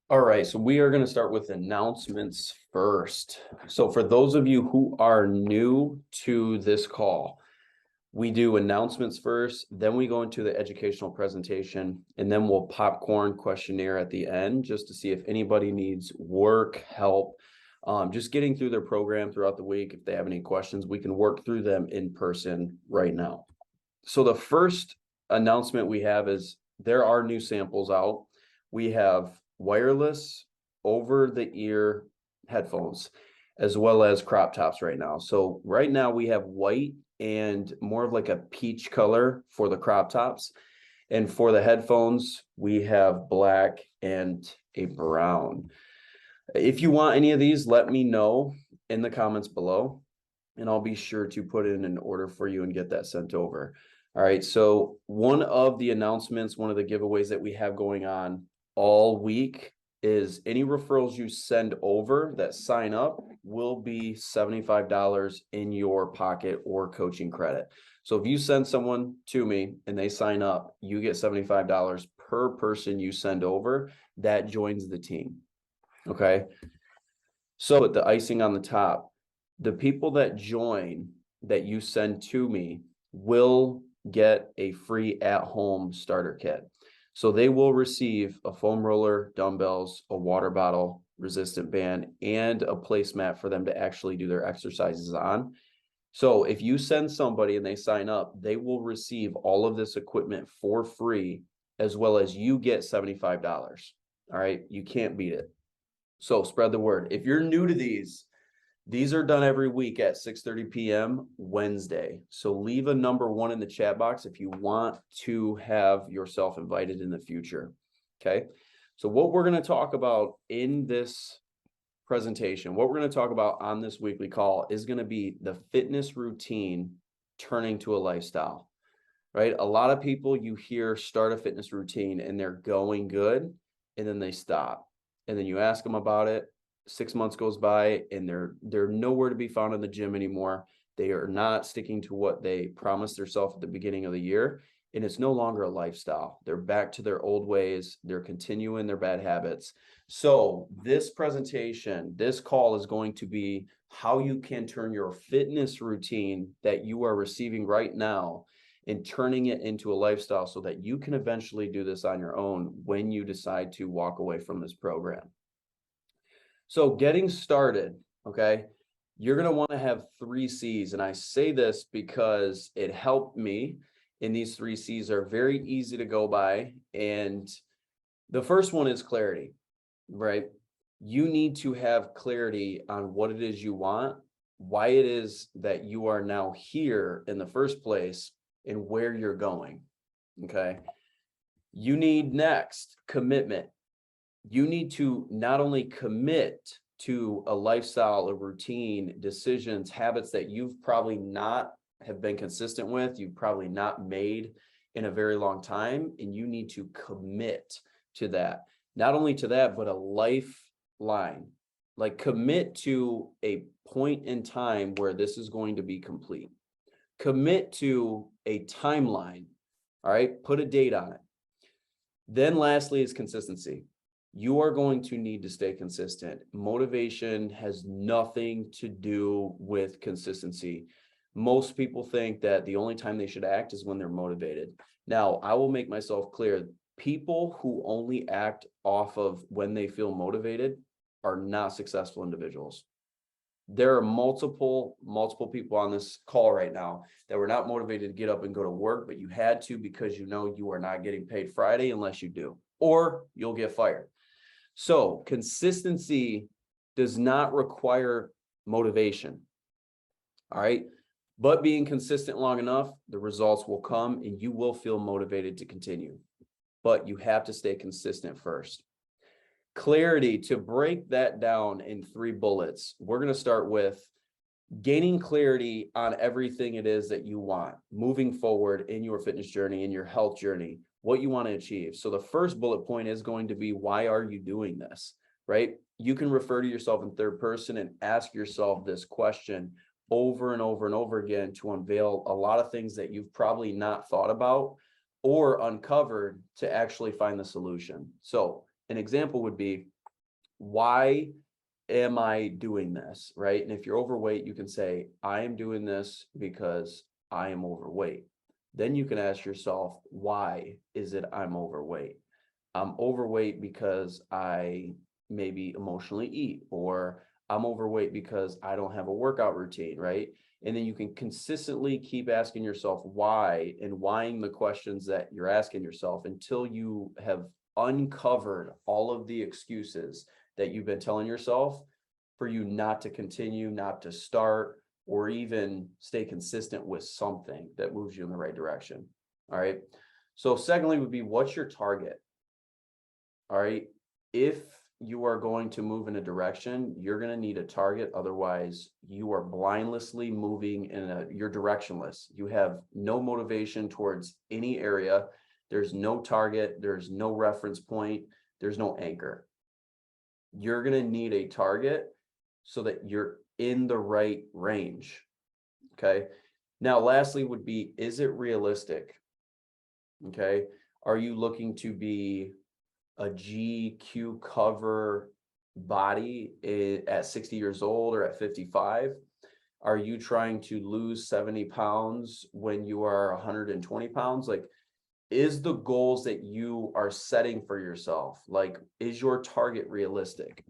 All right, so we are going to start with announcements first. So for those of you who are new to this call, we do announcements first, then we go into the educational presentation, and then we'll popcorn questionnaire at the end just to see if anybody needs work, help, just getting through their program throughout the week. If they have any questions, we can work through them in person right now. So the first announcement we have is there are new samples out. We have wireless over the ear headphones as well as crop tops right now. So right now we have white and more of like a peach color for the crop tops. And for the headphones, we have black and a brown. If you want any of these, let me know in the comments below, and I'll be sure to put in an order for you and get that sent over. All right, so one of the announcements, one of the giveaways that we have going on all week is any referrals you send over that sign up will be $75 in your pocket or coaching credit. So if you send someone to me and they sign up, you get $75 per person you send over that joins the team. Okay. So the icing on the top, the people that join that you send to me will get a free at-home starter kit. So they will receive a foam roller, dumbbells, a water bottle, resistant band, and a placemat for them to actually do their exercises on. So if you send somebody and they sign up, they will receive all of this equipment for free, as well as you get $75. All right, you can't beat it. So spread the word. If you're new to these are done every week at 6:30 p.m. Wednesday. So leave a number 1 in the chat box if you want to have yourself invited in the future. Okay. So what we're going to talk about in this presentation, what we're going to talk about on this weekly call is going to be the fitness routine turning to a lifestyle, right? A lot of people you hear start a fitness routine and they're going good and then they stop. And then you ask them about it, 6 months goes by and they're nowhere to be found in the gym anymore. They are not sticking to what they promised themselves at the beginning of the year, and it's no longer a lifestyle. They're back to their old ways. They're continuing their bad habits. So this presentation, this call is going to be how you can turn your fitness routine that you are receiving right now and turning it into a lifestyle so that you can eventually do this on your own when you decide to walk away from this program. So getting started, okay, you're going to want to have 3 C's. And I say this because it helped me. And these 3 C's are very easy to go by. And the first one is clarity, right? You need to have clarity on what it is you want, why it is that you are now here in the first place, and where you're going. Okay. You need next commitment. You need to not only commit to a lifestyle, a routine, decisions, habits that you've probably not have been consistent with, you've probably not made in a very long time, and you need to commit to that. Not only to that, but a lifeline. Like commit to a point in time where this is going to be complete. Commit to a timeline. All right, put a date on it. Then lastly is consistency. You are going to need to stay consistent. Motivation has nothing to do with consistency. Most people think that the only time they should act is when they're motivated. Now, I will make myself clear. People who only act off of when they feel motivated are not successful individuals. There are multiple people on this call right now that were not motivated to get up and go to work, but you had to because you know you are not getting paid Friday unless you do, or you'll get fired. So consistency does not require motivation. All right. But being consistent long enough, the results will come and you will feel motivated to continue. But you have to stay consistent first. Clarity, to break that down in 3 bullets, we're going to start with gaining clarity on everything it is that you want moving forward in your fitness journey, in your health journey, what you want to achieve. So the first bullet point is going to be, why are you doing this, right? You can refer to yourself in third person and ask yourself this question over and over and over again to unveil a lot of things that you've probably not thought about or uncovered to actually find the solution. So an example would be, why am I doing this, right? And if you're overweight, you can say, I am doing this because I am overweight. Then you can ask yourself, why is it I'm overweight? I'm overweight because I maybe emotionally eat, or I'm overweight because I don't have a workout routine, right? And then you can consistently keep asking yourself why, and whying the questions that you're asking yourself until you have uncovered all of the excuses that you've been telling yourself for you not to continue, not to start, or even stay consistent with something that moves you in the right direction. All right. So secondly would be, what's your target? All right. If you are going to move in a direction, you're going to need a target. Otherwise, you are blindlessly moving you're directionless. You have no motivation towards any area. There's no target. There's no reference point. There's no anchor. You're going to need a target so that you're in the right range. Okay. Now, lastly would be, is it realistic? Okay. Are you looking to be a GQ cover body at 60 years old or at 55? Are you trying to lose 70 pounds when you are 120 pounds? Like, is the goals that you are setting for yourself, like, is your target realistic?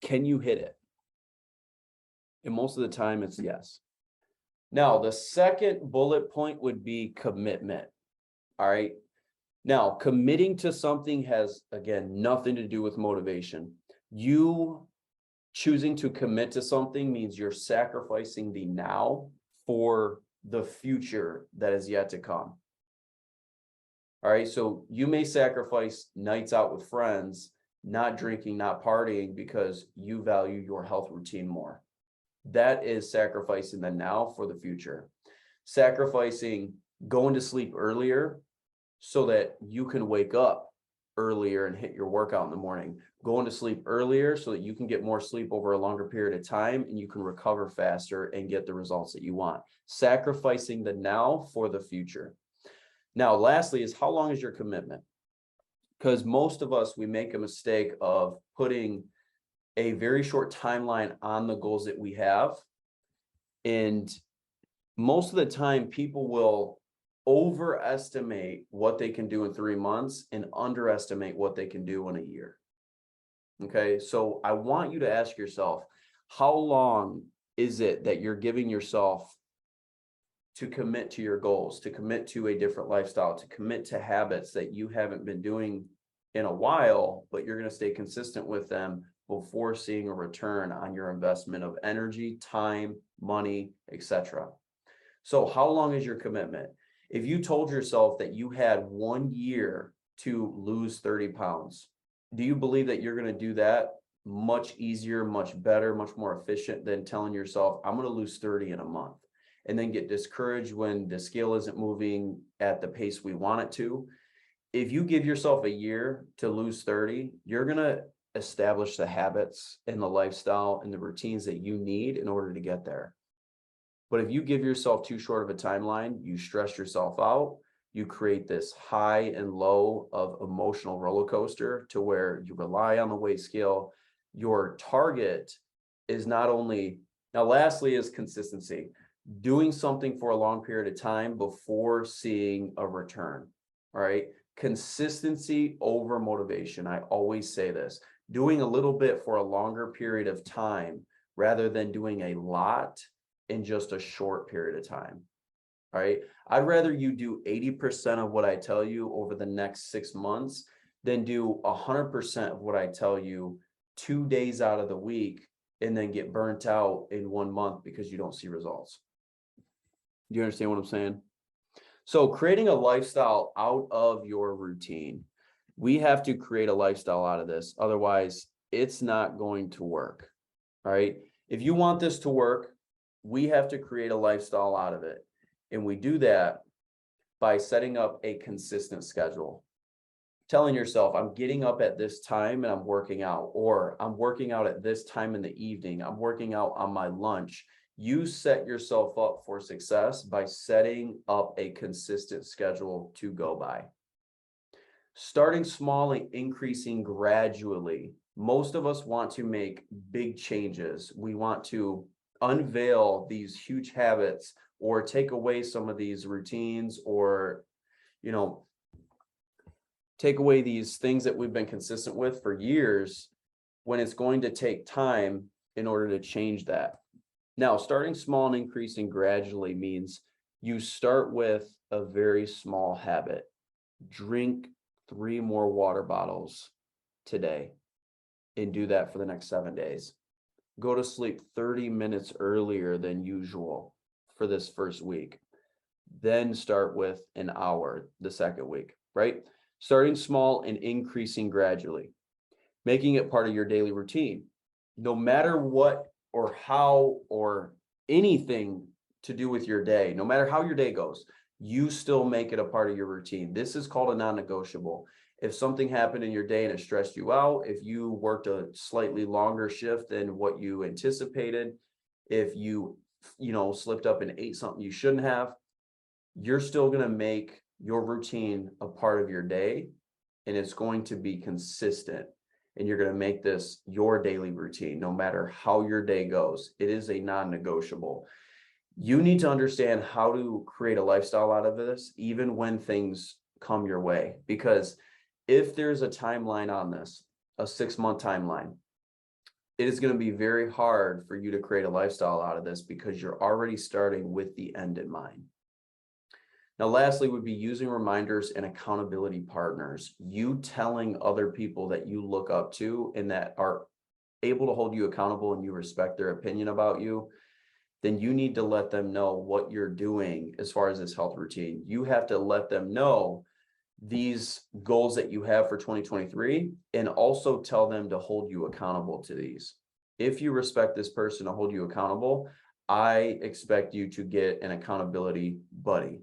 Can you hit it? And most of the time it's yes. Now, the second bullet point would be commitment. All right. Now, committing to something has, again, nothing to do with motivation. You choosing to commit to something means you're sacrificing the now for the future that is yet to come. All right. So you may sacrifice nights out with friends, not drinking, not partying, because you value your health routine more. That is sacrificing the now for the future. Sacrificing going to sleep earlier so that you can wake up earlier and hit your workout in the morning. Going to sleep earlier so that you can get more sleep over a longer period of time and you can recover faster and get the results that you want. Sacrificing the now for the future. Now, lastly is, how long is your commitment? Because most of us, we make a mistake of putting a very short timeline on the goals that we have. And most of the time, people will overestimate what they can do in 3 months and underestimate what they can do in a year. Okay, so I want you to ask yourself, how long is it that you're giving yourself to commit to your goals, to commit to a different lifestyle, to commit to habits that you haven't been doing in a while, but you're going to stay consistent with them before seeing a return on your investment of energy, time, money, etc. So how long is your commitment? If you told yourself that you had 1 year to lose 30 pounds, do you believe that you're going to do that much easier, much better, much more efficient than telling yourself, I'm going to lose 30 in a month, and then get discouraged when the scale isn't moving at the pace we want it to? If you give yourself a year to lose 30, you're going to establish the habits and the lifestyle and the routines that you need in order to get there. But if you give yourself too short of a timeline, you stress yourself out, you create this high and low of emotional roller coaster to where you rely on the weight scale. Your target is not only, now lastly is consistency, doing something for a long period of time before seeing a return. All right. Consistency over motivation. I always say this, doing a little bit for a longer period of time rather than doing a lot in just a short period of time. All right. I'd rather you do 80% of what I tell you over the next 6 months than do 100% of what I tell you 2 days out of the week and then get burnt out in 1 month because you don't see results. Do you understand what I'm saying? So creating a lifestyle out of your routine, we have to create a lifestyle out of this. Otherwise, it's not going to work. All right. If you want this to work, we have to create a lifestyle out of it. And we do that by setting up a consistent schedule. Telling yourself, I'm getting up at this time and I'm working out, or I'm working out at this time in the evening. I'm working out on my lunch. You set yourself up for success by setting up a consistent schedule to go by. Starting small and increasing gradually Most of us want to make big changes. We want to unveil these huge habits or take away some of these routines, or, you know, take away these things that we've been consistent with for years, when it's going to take time in order to change that. Now, starting small and increasing gradually means you start with a very small habit. Drink 3 more water bottles today, and do that for the next 7 days. Go to sleep 30 minutes earlier than usual for this first week. Then start with an hour the second week, right? Starting small and increasing gradually, making it part of your daily routine. No matter what or how or anything to do with your day, no matter how your day goes, you still make it a part of your routine. This is called a non-negotiable. If something happened in your day and it stressed you out, if you worked a slightly longer shift than what you anticipated, if you slipped up and ate something you shouldn't have, you're still going to make your routine a part of your day, and it's going to be consistent, and you're going to make this your daily routine no matter how your day goes. It is a non-negotiable. You need to understand how to create a lifestyle out of this, even when things come your way, because if there's a timeline on this, a 6-month timeline, it is going to be very hard for you to create a lifestyle out of this, because you're already starting with the end in mind. Now, lastly, would be using reminders and accountability partners. You telling other people that you look up to and that are able to hold you accountable and you respect their opinion about you, then you need to let them know what you're doing as far as this health routine. You have to let them know these goals that you have for 2023, and also tell them to hold you accountable to these. If you respect this person to hold you accountable, I expect you to get an accountability buddy.